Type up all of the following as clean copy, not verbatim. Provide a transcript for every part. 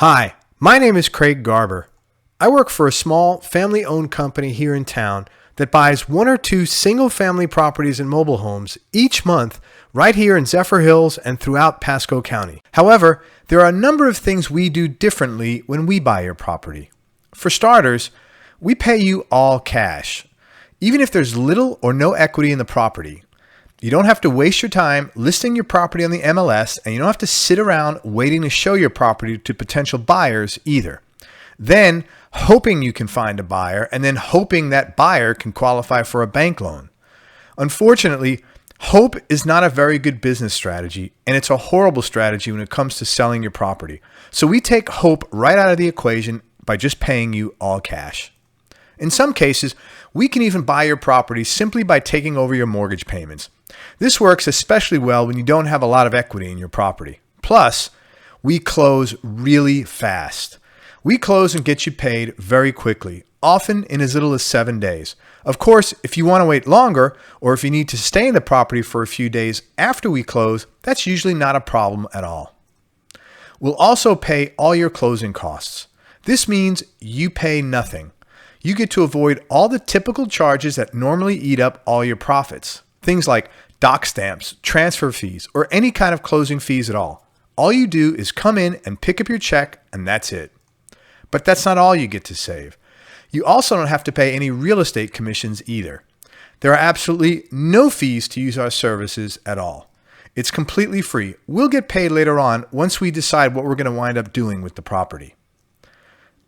Hi, my name is Craig Garber. I work for a small family-owned company here in town that buys one or two single-family properties and mobile homes each month right here in Zephyrhills and throughout Pasco County. However, there are a number of things we do differently when we buy your property. For starters, we pay you all cash, even if there's little or no equity in the property. You don't have to waste your time listing your property on the MLS, and you don't have to sit around waiting to show your property to potential buyers either. Then hoping you can find a buyer, and then hoping that buyer can qualify for a bank loan. Unfortunately, hope is not a very good business strategy, and it's a horrible strategy when it comes to selling your property. So we take hope right out of the equation by just paying you all cash. In some cases, we can even buy your property simply by taking over your mortgage payments. This works especially well when you don't have a lot of equity in your property. Plus, we close really fast. We close and get you paid very quickly, often in as little as 7 days. Of course, if you want to wait longer, or if you need to stay in the property for a few days after we close, that's usually not a problem at all. We'll also pay all your closing costs. This means you pay nothing. You get to avoid all the typical charges that normally eat up all your profits. Things like doc stamps, transfer fees, or any kind of closing fees at all. All you do is come in and pick up your check, and that's it. But that's not all you get to save. You also don't have to pay any real estate commissions either. There are absolutely no fees to use our services at all. It's completely free. We'll get paid later on once we decide what we're going to wind up doing with the property.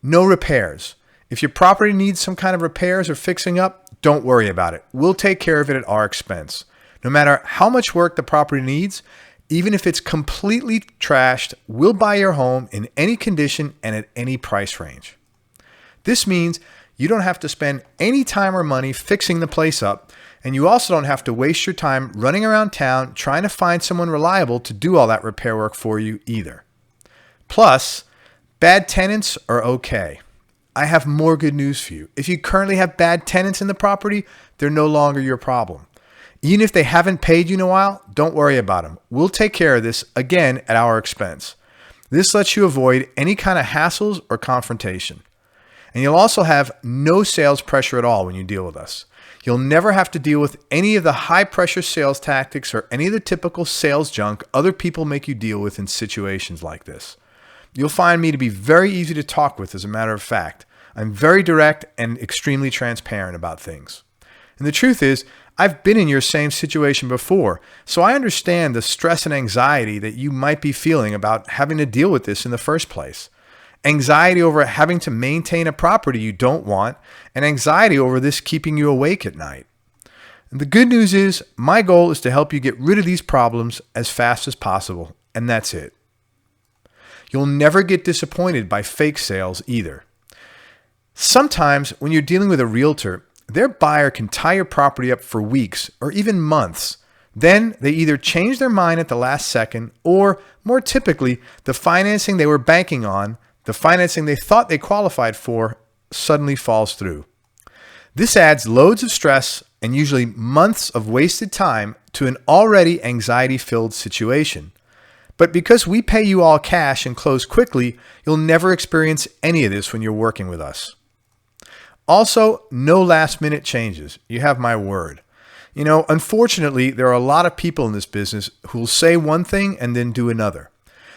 No repairs. If your property needs some kind of repairs or fixing up, don't worry about it. We'll take care of it at our expense. No matter how much work the property needs, even if it's completely trashed, we'll buy your home in any condition and at any price range. This means you don't have to spend any time or money fixing the place up, and you also don't have to waste your time running around town trying to find someone reliable to do all that repair work for you either. Plus, bad tenants are okay. I have more good news for you. If you currently have bad tenants in the property, they're no longer your problem. Even if they haven't paid you in a while, don't worry about them. We'll take care of this, again, at our expense. This lets you avoid any kind of hassles or confrontation. And you'll also have no sales pressure at all when you deal with us. You'll never have to deal with any of the high-pressure sales tactics or any of the typical sales junk other people make you deal with in situations like this. You'll find me to be very easy to talk with, as a matter of fact. I'm very direct and extremely transparent about things. And the truth is, I've been in your same situation before, so I understand the stress and anxiety that you might be feeling about having to deal with this in the first place. Anxiety over having to maintain a property you don't want, and anxiety over this keeping you awake at night. And the good news is, my goal is to help you get rid of these problems as fast as possible, and that's it. You'll never get disappointed by fake sales either. Sometimes when you're dealing with a realtor, their buyer can tie your property up for weeks or even months. Then they either change their mind at the last second, or more typically, the financing they were banking on, the financing they thought they qualified for, suddenly falls through. This adds loads of stress and usually months of wasted time to an already anxiety-filled situation. But because we pay you all cash and close quickly, you'll never experience any of this when you're working with us. Also, no last-minute changes. You have my word. Unfortunately, there are a lot of people in this business who will say one thing and then do another.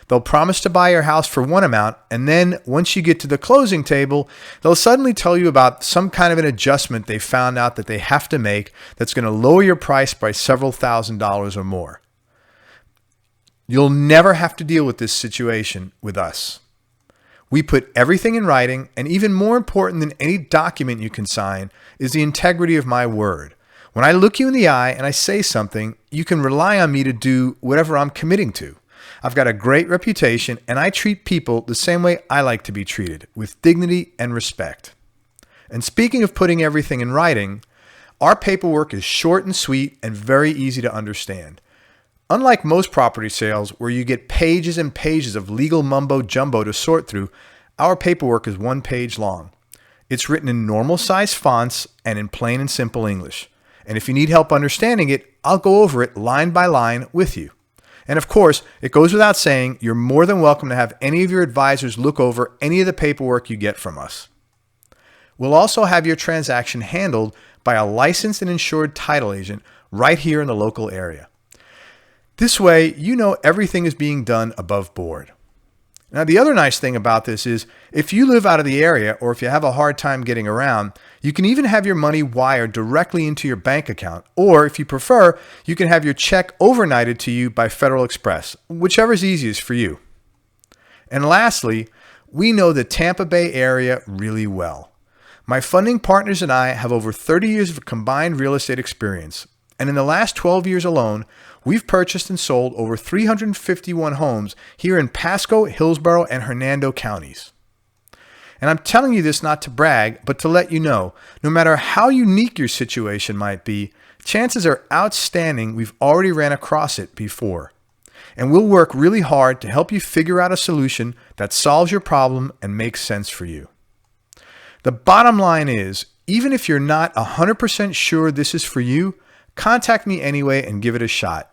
They'll promise to buy your house for one amount, and then once you get to the closing table, they'll suddenly tell you about some kind of an adjustment they found out that they have to make that's going to lower your price by several $1,000s or more. You'll never have to deal with this situation with us. We put everything in writing, and even more important than any document you can sign is the integrity of my word. When I look you in the eye and I say something, you can rely on me to do whatever I'm committing to. I've got a great reputation, and I treat people the same way I like to be treated, with dignity and respect. And speaking of putting everything in writing, our paperwork is short and sweet and very easy to understand. Unlike most property sales where you get pages and pages of legal mumbo jumbo to sort through, our paperwork is 1 page long. It's written in normal size fonts and in plain and simple English. And if you need help understanding it, I'll go over it line by line with you. And of course, it goes without saying, you're more than welcome to have any of your advisors look over any of the paperwork you get from us. We'll also have your transaction handled by a licensed and insured title agent right here in the local area. This way, you know everything is being done above board. Now, the other nice thing about this is if you live out of the area or if you have a hard time getting around, you can even have your money wired directly into your bank account. Or if you prefer, you can have your check overnighted to you by Federal Express, whichever is easiest for you. And lastly, we know the Tampa Bay area really well. My funding partners and I have over 30 years of combined real estate experience. And in the last 12 years alone, we've purchased and sold over 351 homes here in Pasco, Hillsborough, and Hernando counties. And I'm telling you this not to brag, but to let you know, no matter how unique your situation might be, chances are outstanding we've already ran across it before. And we'll work really hard to help you figure out a solution that solves your problem and makes sense for you. The bottom line is, even if you're not 100% sure this is for you, contact me anyway and give it a shot.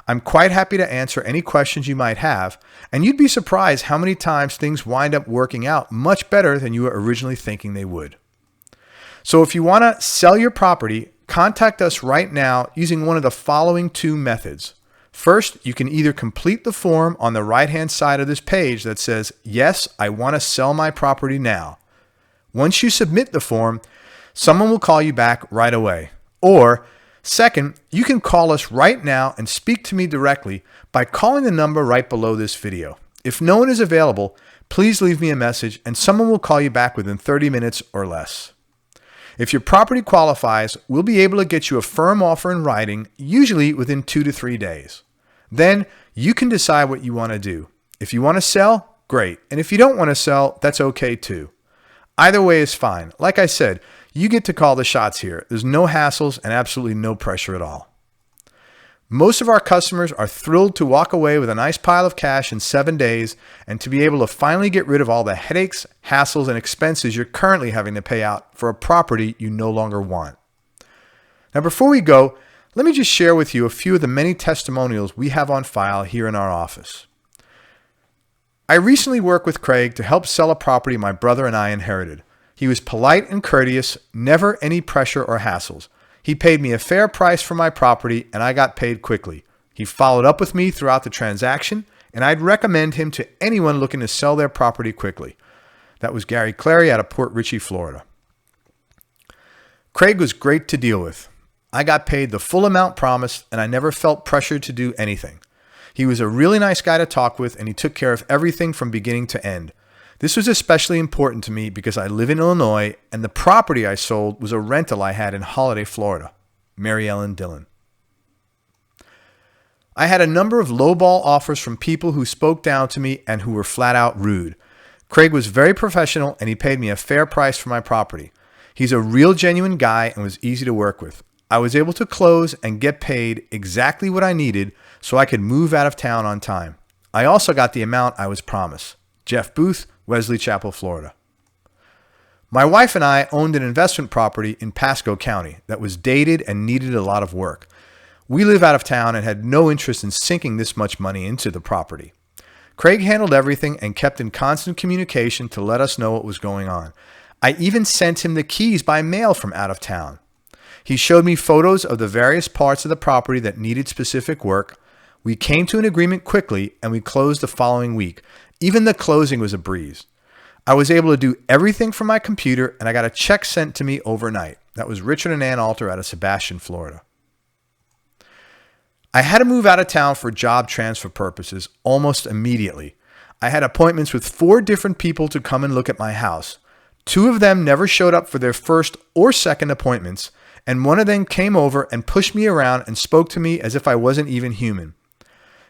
I'm quite happy to answer any questions you might have, and you'd be surprised how many times things wind up working out much better than you were originally thinking they would. So if you want to sell your property, contact us right now using one of the following two methods. First, you can either complete the form on the right-hand side of this page that says, "Yes, I want to sell my property now." Once you submit the form, someone will call you back right away. Or second, you can call us right now and speak to me directly by calling the number right below this video. If no one is available, please leave me a message and someone will call you back within 30 minutes or less. If your property qualifies, we'll be able to get you a firm offer in writing, usually within 2 to 3 days. Then you can decide what you want to do. If you want to sell, great. And if you don't want to sell, that's okay too. Either way is fine. Like I said, you get to call the shots here. There's no hassles and absolutely no pressure at all. Most of our customers are thrilled to walk away with a nice pile of cash in 7 days and to be able to finally get rid of all the headaches, hassles, and expenses you're currently having to pay out for a property you no longer want. Now, before we go, let me just share with you a few of the many testimonials we have on file here in our office. I recently worked with Craig to help sell a property my brother and I inherited. He was polite and courteous, never any pressure or hassles. He paid me a fair price for my property and I got paid quickly. He followed up with me throughout the transaction and I'd recommend him to anyone looking to sell their property quickly. That was Gary Clary out of Port Richey, Florida. Craig was great to deal with. I got paid the full amount promised and I never felt pressured to do anything. He was a really nice guy to talk with and he took care of everything from beginning to end. This was especially important to me because I live in Illinois and the property I sold was a rental I had in Holiday, Florida. Mary Ellen Dillon. I had a number of lowball offers from people who spoke down to me and who were flat out rude. Craig was very professional and he paid me a fair price for my property. He's a real genuine guy and was easy to work with. I was able to close and get paid exactly what I needed so I could move out of town on time. I also got the amount I was promised. Jeff Booth, Wesley Chapel, Florida. My wife and I owned an investment property in Pasco County that was dated and needed a lot of work. We live out of town and had no interest in sinking this much money into the property. Craig handled everything and kept in constant communication to let us know what was going on. I even sent him the keys by mail from out of town. He showed me photos of the various parts of the property that needed specific work. We came to an agreement quickly and we closed the following week. Even the closing was a breeze. I was able to do everything from my computer and I got a check sent to me overnight. That was Richard and Ann Alter out of Sebastian, Florida. I had to move out of town for job transfer purposes almost immediately. I had appointments with 4 different people to come and look at my house. 2 of them never showed up for their first or second appointments, and one of them came over and pushed me around and spoke to me as if I wasn't even human.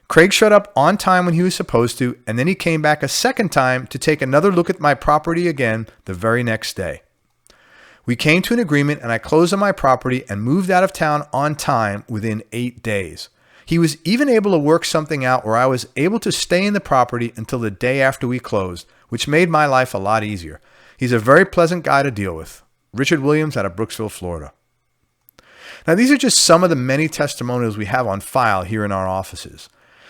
Craig showed up on time when he was supposed to, and then he came back a second time to take another look at my property again the very next day. We came to an agreement and I closed on my property and moved out of town on time within 8 days. He was even able to work something out where I was able to stay in the property until the day after we closed, which made my life a lot easier. He's a very pleasant guy to deal with. Richard Williams out of Brooksville, Florida. Now, these are just some of the many testimonials we have on file here in our offices.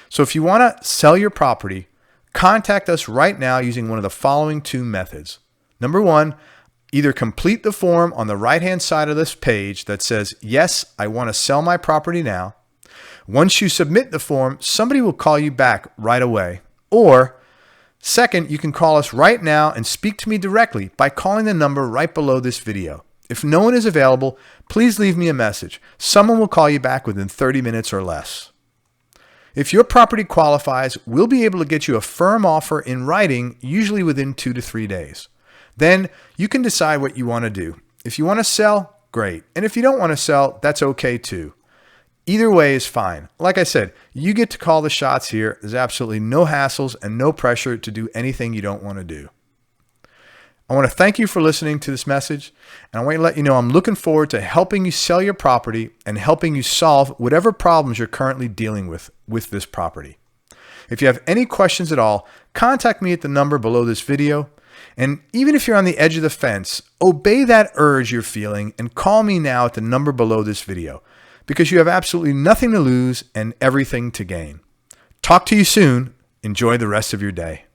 So if you want to sell your property, contact us right now using one of the following two methods. Number one, either complete the form on the right-hand side of this page that says, yes, I want to sell my property now. Once you submit the form, somebody will call you back right away. Or second, you can call us right now and speak to me directly by calling the number right below this video. If no one is available, please leave me a message. Someone will call you back within 30 minutes or less. If your property qualifies, we'll be able to get you a firm offer in writing, usually within 2 to 3 days. Then you can decide what you want to do. If you want to sell, great. And if you don't want to sell, that's okay too. Either way is fine. Like I said, you get to call the shots here. There's absolutely no hassles and no pressure to do anything you don't want to do. I want to thank you for listening to this message, and I want to let you know I'm looking forward to helping you sell your property and helping you solve whatever problems you're currently dealing with this property. If you have any questions at all, contact me at the number below this video. And even if you're on the edge of the fence, obey that urge you're feeling and call me now at the number below this video, because you have absolutely nothing to lose and everything to gain. Talk to you soon. Enjoy the rest of your day.